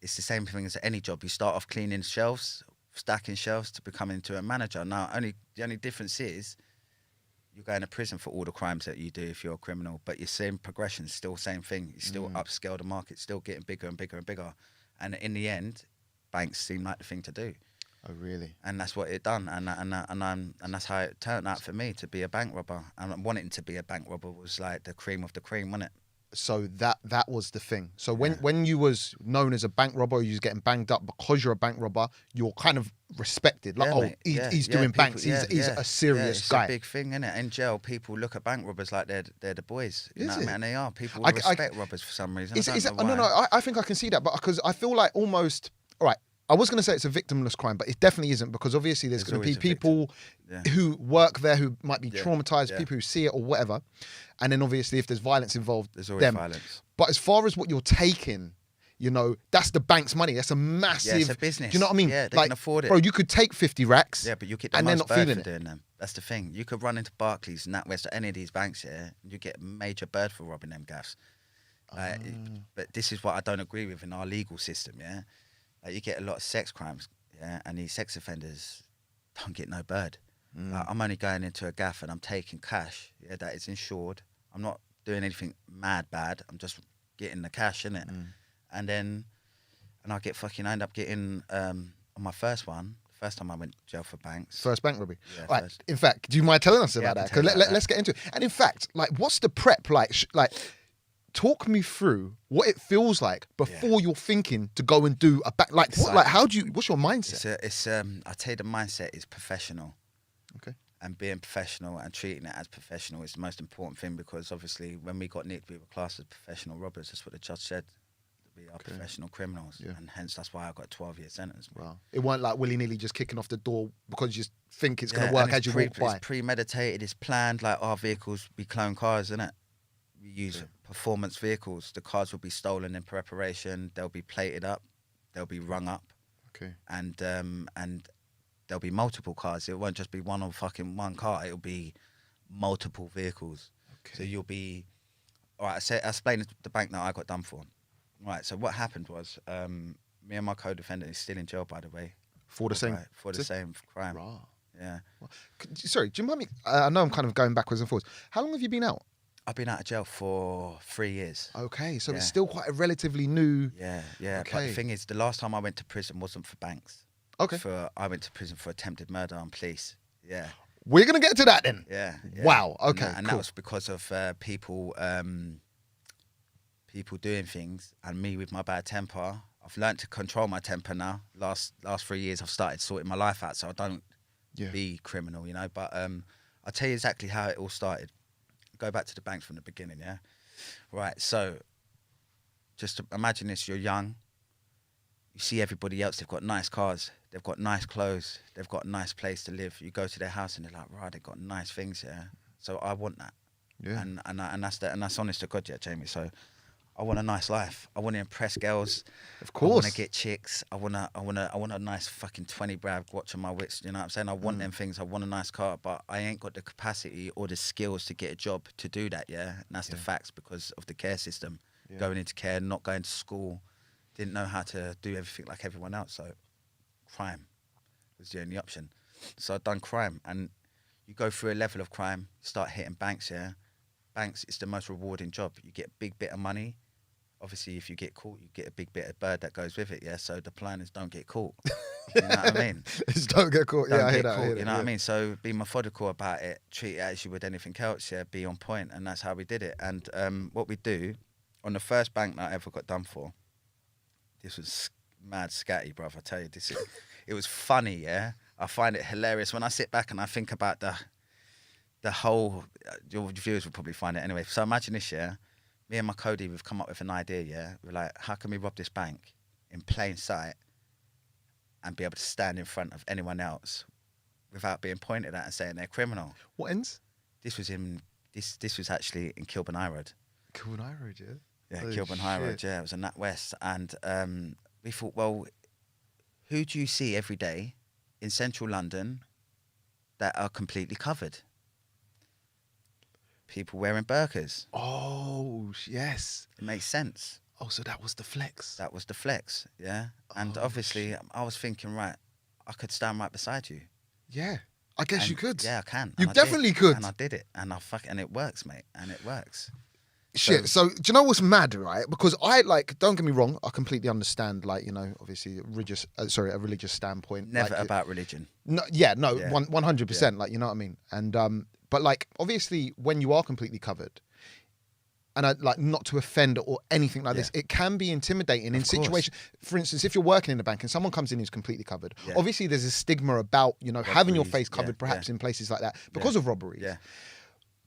it's the same thing as any job. You start off cleaning shelves, stacking shelves to become into a manager. Now, the only difference is you're going to prison for all the crimes that you do if you're a criminal, but your same progression is still same thing. You still upscale the market, still getting bigger and bigger and bigger. And in the end, banks seem like the thing to do. Oh, really? And that's what it done, and that's how it turned out for me to be a bank robber. And wanting to be a bank robber was like the cream of the cream, wasn't it? So that was the thing. So when you was known as a bank robber, you was getting banged up because you're a bank robber, you're kind of respected. Like, Yeah, mate. he's doing People- banks. He's a serious it's guy. a big thing, isn't it? In jail, people look at bank robbers like they're the boys. You Is know what I it? mean? And they are. People I- respect robbers for some reason. Is I it, don't know no, why. I think I can see that, but because I feel like almost, all right, I was going to say it's a victimless crime, but it definitely isn't, because obviously there's There's going to be always a victim. people Yeah. who work there who might be Yeah, traumatized, yeah. people who see it or whatever. And then obviously if there's violence involved, There's always them. violence. But as far as what you're taking, you know, that's the bank's money. That's a massive... Yeah, it's a business. Do you know what I mean? Yeah, they like, can afford it. Bro, you could take 50 racks. Yeah, but you get the and they're most not bird feeling for it. doing them. That's the thing. You could run into Barclays, NatWest, or any of these banks here, you get major bird for robbing them gaffs. But this is what I don't agree with in our legal system, yeah? Like, you get a lot of sex crimes, yeah? And these sex offenders don't get no bird. Like, I'm only going into a gaff and I'm taking cash, yeah, that is insured. I'm not doing anything mad bad. I'm just getting the cash, innit? And I end up getting, on my first one, first time I went to jail for banks. First bank robbery. Yeah, Right. first. In fact, do you mind telling us Yeah, I about can that? tell Because you about let's get into it. And in fact, like, what's the prep like? Talk me through what it feels like before you're thinking to go and do a back. Like, what? Like, how do you? What's your mindset? I tell you, the mindset is professional. Okay. And being professional and treating it as professional is the most important thing, because obviously when we got nicked, we were classed as professional robbers. That's what the judge said. We are professional criminals, Yeah. and hence that's why I got a 12-year sentence. Wow. It weren't like willy-nilly just kicking off the door because you just think it's going to Yeah, work and as you walk by. It's premeditated. It's planned. Like, our vehicles, we clone cars, innit? We use performance vehicles. The cars will be stolen in preparation. They'll be plated up. They'll be rung up. Okay. And there'll be multiple cars. It won't just be one car. It'll be multiple vehicles. Okay. So you'll be... All right, I explained the bank that I got done for. Right, so what happened was, me and my co-defendant is still in jail, by the way. For the same... For the same crime. Rah. Yeah. Sorry, do you mind me... I know I'm kind of going backwards and forwards. How long have you been out? I've been out of jail for 3 years. Okay, so it's Yeah. still quite a relatively new... Yeah. But Okay. the thing is, the last time I went to prison wasn't for banks. Okay. I went to prison for attempted murder on police. Yeah. We're going to get to that then. Yeah. Wow, okay, And that cool. was because of people doing things, and me with my bad temper. I've learned to control my temper now. Last 3 years, I've started sorting my life out, so I don't be criminal, you know. But I'll tell you exactly how it all started. Go back to the banks from the beginning, yeah? Right, so just to imagine this, you're young. You see everybody else, they've got nice cars, they've got nice clothes, they've got a nice place to live. You go to their house and they're like, right, they've got nice things here. So I want that. Yeah. And that's honest to God, yeah, Jamie. So I want a nice life. I want to impress girls. Of I course. want to get chicks. I want a nice fucking 20 brav watch on my wrist. You know what I'm saying? I want them things. I want a nice car, but I ain't got the capacity or the skills to get a job to do that. Yeah, and that's the facts, because of the care system. Going into care, not going to school, didn't know how to do everything like everyone else. So crime was the only option. So I'd done crime, and you go through a level of crime, start hitting banks. Yeah, banks, it's the most rewarding job. You get a big bit of money. Obviously, if you get caught, you get a big bit of bird that goes with it, yeah? So the plan is don't get caught. You know what I mean? Just don't get caught. Don't Yeah, I hear get that. caught, I hear you that, know what I yeah. mean? So be methodical about it, treat it as you would anything else, yeah? Be on point, and that's how we did it. And what we do, on the first bank that I ever got done for, this was mad scatty, bruv, I tell you, it was funny, yeah? I find it hilarious when I sit back and I think about the whole, your viewers will probably find it anyway. So imagine this, yeah? Me and my Cody, we've come up with an idea, yeah? We're like, how can we rob this bank in plain sight and be able to stand in front of anyone else without being pointed at and saying they're criminal? What ends? This was actually in Kilburn High Road. Kilburn High Road, yeah? Yeah, Oh, Kilburn High Road, shit. yeah. It was in NatWest. And we thought, well, who do you see every day in central London that are completely covered? People wearing burqas. Oh, yes. It makes sense. Oh, so that was the flex. That was the flex, yeah. And Oh, obviously, I was thinking, right, I could stand right beside you. Yeah, I guess And you could. Yeah, I can. You and I did. definitely could. And I did it. And and it works, mate. And it works. Shit. So do you know what's mad, right? Because I like. Don't get me wrong. I completely understand. Like, you know, obviously, a religious standpoint. Never like, about religion. No, Yeah. 100%. Like, you know what I mean. And but like, obviously, when you are completely covered, and I like not to offend or anything like this, it can be intimidating in Of course. situations. For instance, if you're working in a bank and someone comes in who's completely covered, Yeah. obviously there's a stigma about, you know, having your Robberies, face covered, yeah, perhaps yeah. in places like that because of robberies. Yeah.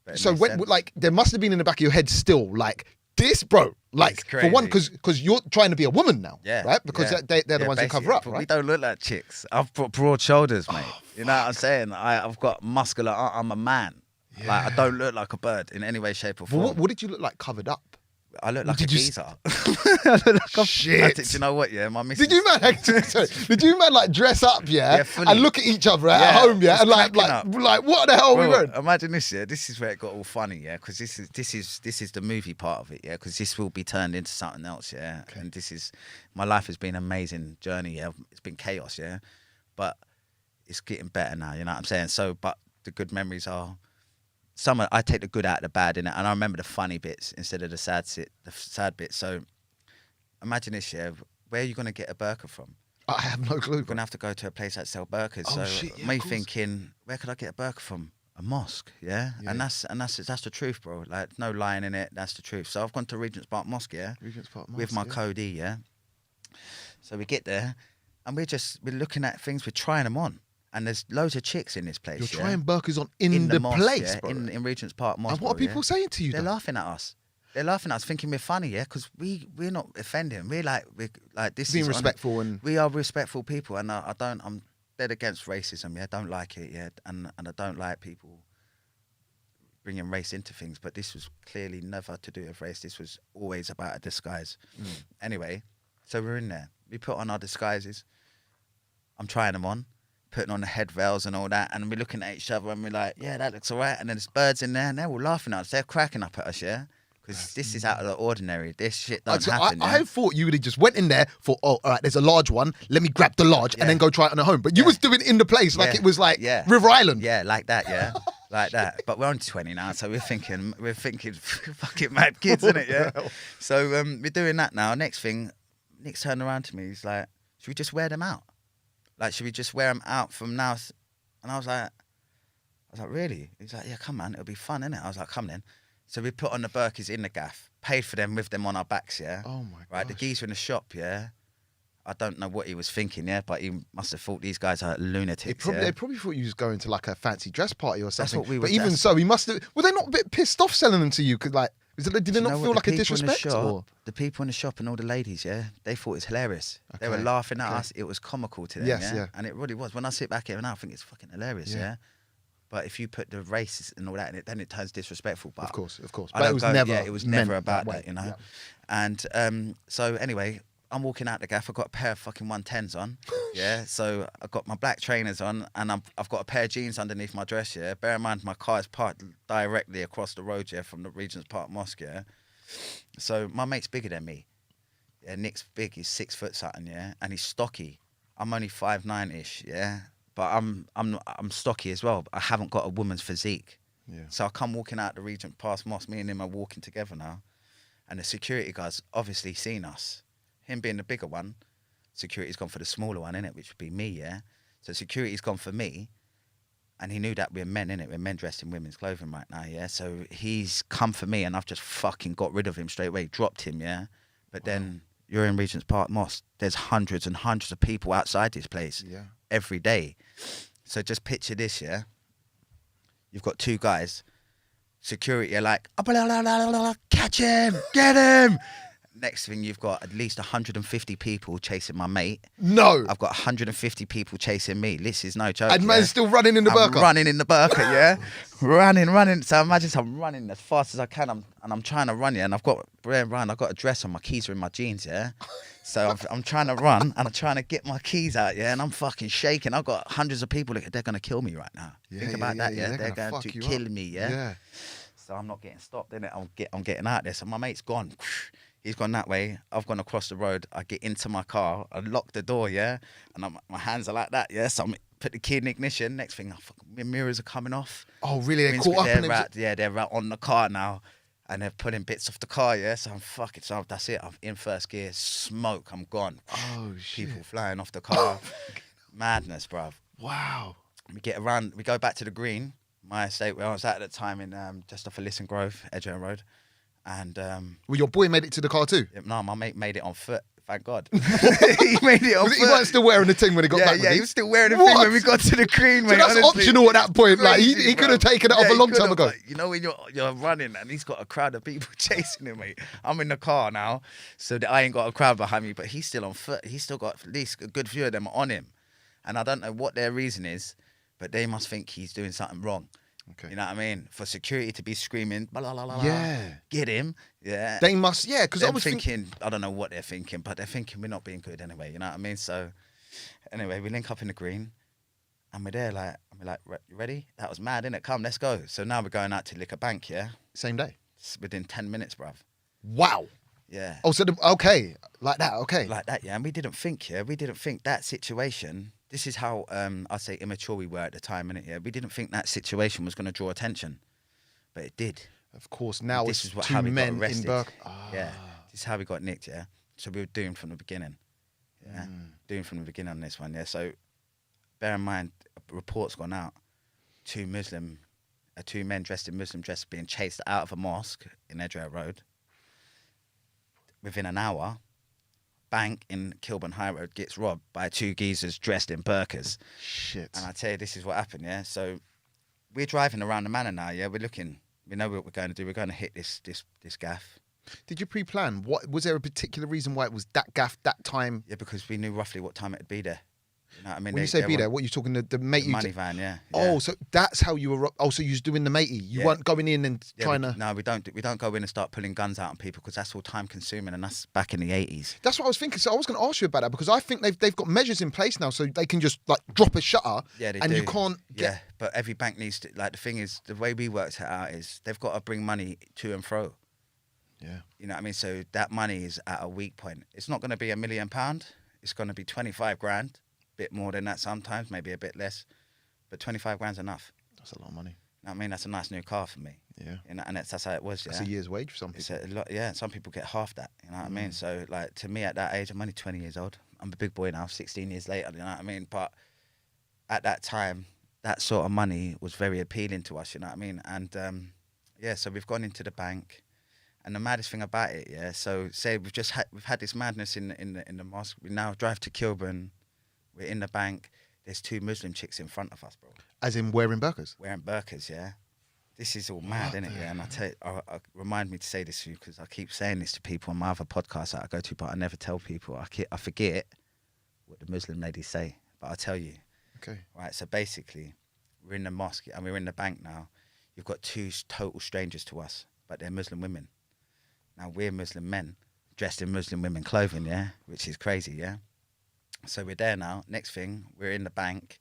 But it So makes when, sense. like, there must have been in the back of your head still, like, this, bro. Like, It's for one, crazy. because you're trying to be a woman now, Yeah. right? Because yeah. they're the ones who basically, cover up, but right? We don't look like chicks. I've got broad shoulders, mate. Oh, You know what I'm saying? I've got muscular. I'm a man. Like, I don't look like a bird in any way, shape, or But form. what did you look like covered up? I look like did a you geezer. I look like a Shit. Do you know what? Yeah, my missus. Did you man? Sorry, did you man like dress up, Yeah, fully. and look at each other at Yeah, home, just and like cracking up. like what the hell are we Bro, wearing? imagine this, yeah. This is where it got all funny, yeah. Because this is the movie part of it, yeah. Because this will be turned into something else, yeah. Okay. And my life has been an amazing journey, yeah. It's been chaos, yeah, but it's getting better now. You know what I'm saying? So, but the good memories are. I take the good out of the bad in it, and I remember the funny bits instead of the sad bits. So, imagine this, yeah. Where are you gonna get a burqa from? I have no clue. You're gonna have to go to a place that sell burqas. Oh, so shit, yeah, me of course. thinking, where could I get a burqa from? A mosque, yeah? Yeah. And that's the truth, bro. Like, no lying in it. That's the truth. So I've gone to Regent's Park Mosque, yeah, Regent's Park with Mosque, my code E, yeah. So we get there, and we're looking at things. We're trying them on, and there's loads of chicks in this place. You're yeah? trying burkas on in the mosque, place, yeah? bro. in Regent's Park Mosque. And what are bro, people yeah? saying to you? They're though? laughing at us. They're laughing at us, thinking we're funny, yeah, because we're not offending. We're like this Being is respectful and we are respectful people, and I'm dead against racism. Yeah, don't like it. Yeah, and I don't like people bringing race into things. But this was clearly never to do with race. This was always about a disguise. Anyway, so we're in there. We put on our disguises. I'm trying them on, putting on the head veils and all that, and we're looking at each other and we're like, yeah, that looks alright. And then there's birds in there, and they're all laughing at us. They're cracking up at us, yeah. Because this is out of the ordinary. This shit don't happen. Yeah? I thought you would have just went in there for, oh, all right, there's a large one. Let me grab the large and then go try it on at home. But you was doing it in the place like it was like River Island. Yeah, like that, yeah. Like that. But we're only 20 now, so we're thinking fucking mad kids, innit, yeah? So we're doing that now. Next thing, Nick's turned around to me. He's like, should we just wear them out? Like, should we just wear them out from now? And I was like, really? He's like, yeah, come on, it'll be fun, innit? I was like, come then. So we put on the burkas in the gaff, paid for them with them on our backs, yeah? Oh, my God. Right, the geezer in the shop, yeah? I don't know what he was thinking, yeah? But he must have thought these guys are lunatics, They probably thought you was going to like a fancy dress party or something. what we but were- even that's- so, he must have. Were they not a bit pissed off selling them to you? Cause like, did they You not know feel what, like the a people in the disrespect? shop- Or? The people in the shop and all the ladies, yeah, they thought it was hilarious. They were Okay, laughing at okay. us. It was comical to them, Yes, yeah? yeah. And it really was. When I sit back here now, I think it's fucking hilarious, Yeah. yeah? But if you put the race and all that in it, then it turns disrespectful. But Of course. I But don't it was go- never. yeah, it was meant never about way. that, you know. Yeah. And so anyway, I'm walking out the gaff. I've got a pair of fucking 110s on, yeah. So I've got my black trainers on, and I've got a pair of jeans underneath my dress, yeah. Bear in mind, my car is parked directly across the road, yeah, from the Regent's Park Mosque, yeah. So my mate's bigger than me. Yeah, Nick's big. He's 6 foot something, yeah, and he's stocky. I'm only 5'9" yeah, but I'm stocky as well. But I haven't got a woman's physique. Yeah. So I come walking out the Regent past Mosque. Me and him are walking together now, and the security guard's obviously seen us. Him being the bigger one, security's gone for the smaller one, innit, which would be me, yeah. So security's gone for me, and he knew that we're men, innit. We're men dressed in women's clothing right now, yeah. So he's come for me, and I've just fucking got rid of him straight away, dropped him, yeah. But then you're in Regent's Park Mosque. There's hundreds and hundreds of people outside this place Yeah. every day. So just picture this, yeah. You've got two guys. Security are like, catch him, get him. Next thing, you've got at least 150 people chasing my mate. No. I've got 150 people chasing me. This is no joke. And yeah? man's still running in the I'm burqa. running in the burqa, yeah? running. So imagine I'm running as fast as I can, I'm trying to run, yeah? And I've got a dress on, my keys are in my jeans, yeah? So I'm trying to run, and I'm trying to get my keys out, yeah? And I'm fucking shaking. I've got hundreds of people, they're going to kill me right now. Think about that, yeah? They're gonna going fuck to you kill up. me, yeah? Yeah. So I'm not getting stopped, innit? I'm getting out there. So my mate's gone. He's gone that way. I've gone across the road. I get into my car. I lock the door, yeah? And my hands are like that, yeah? So I put the key in the ignition. Next thing, my mirrors are coming off. Oh, really? They're caught up in it? They're right on the car now. And they're pulling bits off the car, yeah? So I'm fucking, so that's it. I'm in first gear. Smoke, I'm gone. Oh, shit. People flying off the car. Madness, bruv. Wow. We get around, we go back to the green, my estate where I was at the time in just off of Lisson Grove, Edgware Road. And well, your boy made it to the car too? no, my mate made it on foot. Thank God. He made it on foot. He wasn't still wearing the thing when he got back. Yeah, he was still wearing the thing when we got to the green, mate. So that's honestly. optional at that point. Like Crazy, he could have taken it off a long time ago. Like, you know when you're running and he's got a crowd of people chasing him, mate. I'm in the car now, so that I ain't got a crowd behind me, but he's still on foot. He's still got at least a good few of them on him, and I don't know what their reason is, but they must think he's doing something wrong. Okay. You know what I mean? For security to be screaming, blah, blah, blah, blah, Yeah. get him. Yeah. They must, yeah, because I They're was thinking, I don't know what they're thinking, but they're thinking we're not being good anyway. You know what I mean? So, anyway, we link up in the green, and we're there like, you ready? That was mad, innit? Come, let's go. So now we're going out to Liquor Bank, yeah? Same day. It's within 10 minutes, bruv. Wow. Yeah. Oh, so okay, like that, okay. Like that, yeah. And we didn't think that situation. This is how I'd say immature we were at the time, innit? Yeah. We didn't think that situation was going to draw attention, but it did. Of course, now This it's is two how we got men in arrested. Burke. Yeah. This is how we got nicked, yeah. So we were doomed from the beginning. Yeah. Doomed from the beginning on this one, yeah. So bear in mind, a report's gone out. Two men dressed in Muslim dress being chased out of a mosque in Edgware Road. Within an hour, bank in Kilburn High Road gets robbed by two geezers dressed in burqas. Shit. And I tell you, this is what happened, yeah? So we're driving around the manor now, yeah? We're looking. We know what we're going to do. We're going to hit this gaff. Did you pre-plan? What was there a particular reason why it was that gaff that time? Yeah, because we knew roughly what time it'd be there. You know what I mean? When you say be there, what are you talking the mate? Money van, yeah. Oh, so that's how you were. Oh, so you was doing the matey. You weren't going in and trying to. No, we don't go in and start pulling guns out on people because that's all time consuming, and that's back in the 80s. That's what I was thinking. So I was going to ask you about that because I think they've got measures in place now, so they can just like drop a shutter. Yeah, they and do. you can't. Yeah, but every bank needs to. Like the thing is, the way we worked it out is they've got to bring money to and fro. Yeah. You know what I mean? So that money is at a weak point. It's not going to be £1 million. It's going to be 25 grand. Bit more than that sometimes, maybe a bit less, but 25 grand's enough. That's a lot of money. You know what I mean? That's a nice new car for me. Yeah. And that's how it was. Yeah. That's a year's wage for some people. It's a lot. Yeah. Some people get half that. You know what I mean? So like to me at that age, I'm only 20 years old. I'm a big boy now. 16 years later. You know what I mean? But at that time, that sort of money was very appealing to us. You know what I mean? And yeah, so we've gone into the bank. And the maddest thing about it, yeah. So say we've had this madness in the mosque. We now drive to Kilburn. We're in the bank. There's two Muslim chicks in front of us, bro. As in wearing burqas? Wearing burqas, yeah. This is all mad, isn't it? Yeah. And I tell you, I remind me to say this to you because I keep saying this to people on my other podcasts that I go to, but I never tell people. I forget what the Muslim ladies say, but I'll tell you. Okay. Right, so basically, we're in the mosque and we're in the bank now. You've got two total strangers to us, but they're Muslim women. Now, we're Muslim men dressed in Muslim women clothing, yeah, which is crazy, yeah. So we're there now. Next thing, we're in the bank.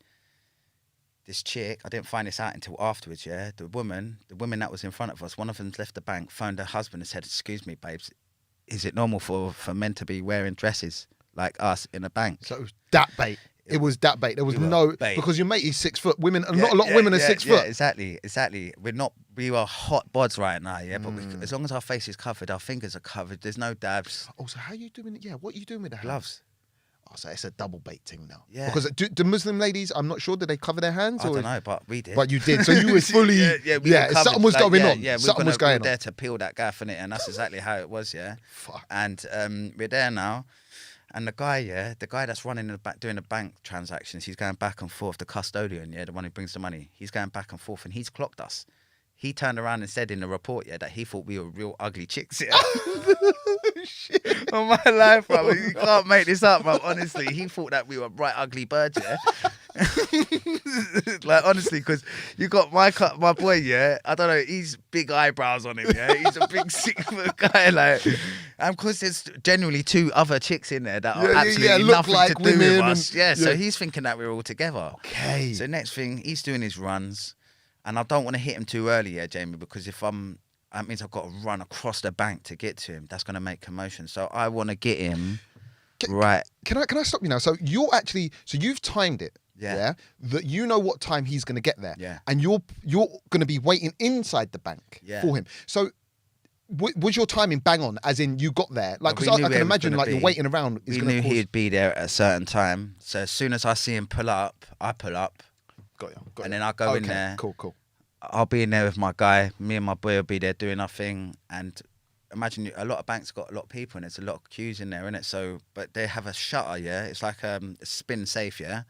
This chick, I didn't find this out until afterwards, yeah. The woman that was in front of us, one of them's left the bank, phoned her husband and said, "Excuse me, babes, is it normal for men to be wearing dresses like us in a bank?" So it was that bait. It was that bait. There was no bait. Because your mate is 6 foot. Women, not a lot of women are 6 foot. Yeah, exactly. We are hot bods right now, yeah. But as long as our face is covered, our fingers are covered. There's no dabs. Oh, so how are you doing it? Yeah, what are you doing with the hands? Gloves. Oh, so it's a double bait thing now. Yeah. Because do Muslim ladies, I'm not sure, do they cover their hands? I don't know, but we did. But you did. So you were fully. Something was going on. Yeah, something was going on. We were there to peel that gaff, innit? And that's exactly how it was, yeah. Fuck. And we're there now. And the guy that's running the back, doing the bank transactions, he's going back and forth. The custodian, yeah, the one who brings the money, he's going back and forth, and he's clocked us. He turned around and said in the report, yeah, that he thought we were real ugly chicks. Yeah. Shit. On my life, bro, you can't make this up, bro. Honestly, he thought that we were bright ugly birds, yeah. Like honestly, because you got my boy, yeah. I don't know, he's big eyebrows on him, yeah. He's a big 6 foot guy, like. And because there's generally two other chicks in there that are absolutely nothing like to do with us. and, yeah, so he's thinking that we're all together. Okay. So next thing, he's doing his runs, and I don't want to hit him too early, yeah, Jamie, because if I'm that means I've got to run across the bank to get to him. That's going to make commotion. So I want to get him right. Can I stop you now? So you've timed it. Yeah. Yeah. That you know what time he's going to get there. Yeah. And you're going to be waiting inside the bank Yeah. for him. So was your timing bang on? As in you got there? Like, Well, because we I knew can it was imagine gonna like you're be- waiting around. Is We going knew to cause. he'd be there at a certain time. So as soon as I see him pull up, I pull up. Got you. And then I'll go in there. Cool. I'll be in there with my guy. Me and my boy will be there doing our thing. And imagine a lot of banks got a lot of people and there's a lot of queues in there, innit? So, but they have a shutter, yeah? It's like a spin safe, yeah?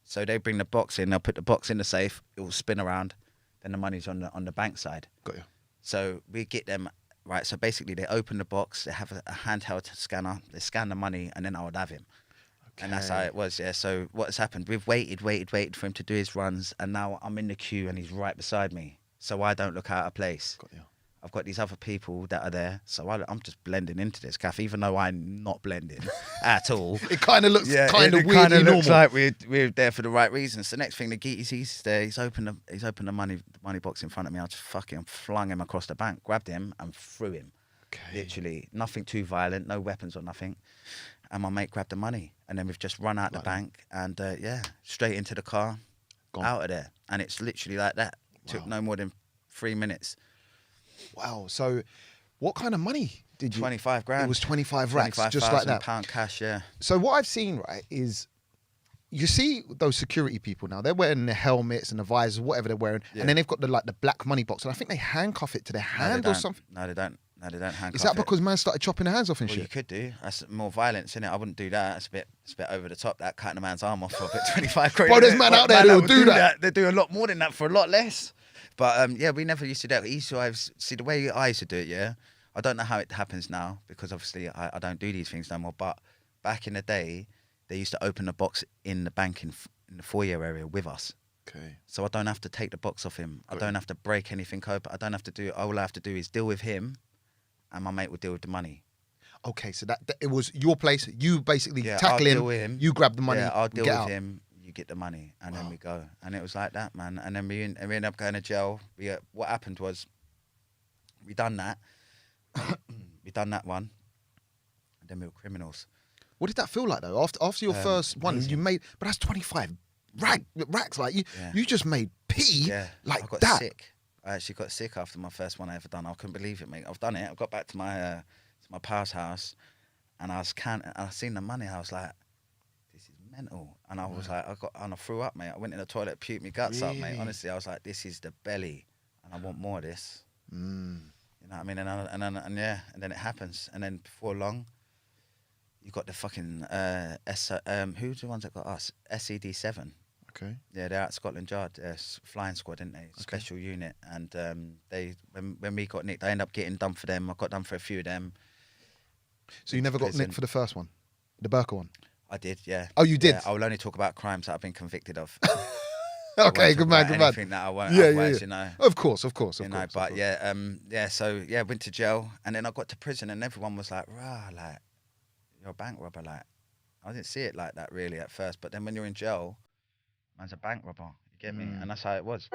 So they bring the box in, they'll put the box in the safe, it will spin around, then the money's on the bank side. Got you. So we get them, right? So basically they open the box, they have a handheld scanner, they scan the money, and then I would have him. And that's how it was, yeah. So what's happened, we've waited for him to do his runs, and now I'm in the queue and he's right beside me. So I don't look out of place. Got you. I've got these other people that are there, so I'm just blending into this cafe, even though I'm not blending at all. It kind of looks kind of it weirdly kinda normal. looks like we're there for the right reasons. The next thing, the geek he's there. He's opened the money box in front of me. I just fucking flung him across the bank, grabbed him and threw him. Okay. Literally, nothing too violent, no weapons or nothing. And my mate grabbed the money, and then we've just run out the bank and straight into the car, Gone. out of there. And it's literally like that. Took no more than 3 minutes. Wow. So, what kind of money did you? 25 grand. It was 25 racks, just like that. £25 cash, yeah. So what I've seen, right, is you see those security people now. They're wearing the helmets and the visors, whatever they're wearing, Yeah. and then they've got the black money box, and I think they handcuff it to their hand or something. No, they don't. No, they don't handcuff Is that it. because man started chopping their hands off and Well, you shit? could do. That's more violence, innit? I wouldn't do that. It's a bit over the top. That cutting a man's arm off for a bit 25 quid. Bro, there's innit? man What out there man that'll would do that. They do a lot more than that for a lot less. But yeah, we never used to do that. We used to see the way I used to do it. Yeah, I don't know how it happens now because obviously I don't do these things no more. But back in the day, they used to open the box in the bank in the foyer area with us. Okay. So I don't have to take the box off him. I don't have to break anything open. I don't have to do. All I have to do is deal with him, and my mate will deal with the money. Okay, so that it was your place. You basically Yeah, I'll tackle deal him. with him. You grab the money. Yeah, I'll deal get with out. him. You get the money, and then we go. And it was like that, man. And then we ended up going to jail. What happened was, we done that. We done that one. And then we were criminals. What did that feel like though? After your first one, amazing. you made, but that's 25 racks. Like Yeah. you just made Yeah, like I got that. sick. I actually got sick after my first one I ever done. I couldn't believe it, mate. I've done it. I got back to my past house, and I seen the money. I was like, this is mental. And I was like, I threw up, mate. I went in the toilet, puked my guts up, mate. Really? Honestly, I was like, this is the belly, and I want more of this. You know what I mean? And then it happens, and then before long, you got the fucking who's the ones that got us? SED7. Okay. Yeah, they're at Scotland Yard. They're flying squad, didn't they? Special unit. And they when we got nicked, I ended up getting done for them. I got done for a few of them. So you never got Prison. nicked for the first one, the Burqa one. I did, yeah. Oh, you did? Yeah, I will only talk about crimes that I've been convicted of. Okay, good man, good man. Anything that I won't, Yeah, otherwise, yeah. you know. Of course. You know, but yeah, so yeah, went to jail, and then I got to prison, and everyone was like, "Rah, like you're a bank robber." Like, I didn't see it like that really at first, but then when you're in jail, man's a bank robber. You get me? And that's how it was.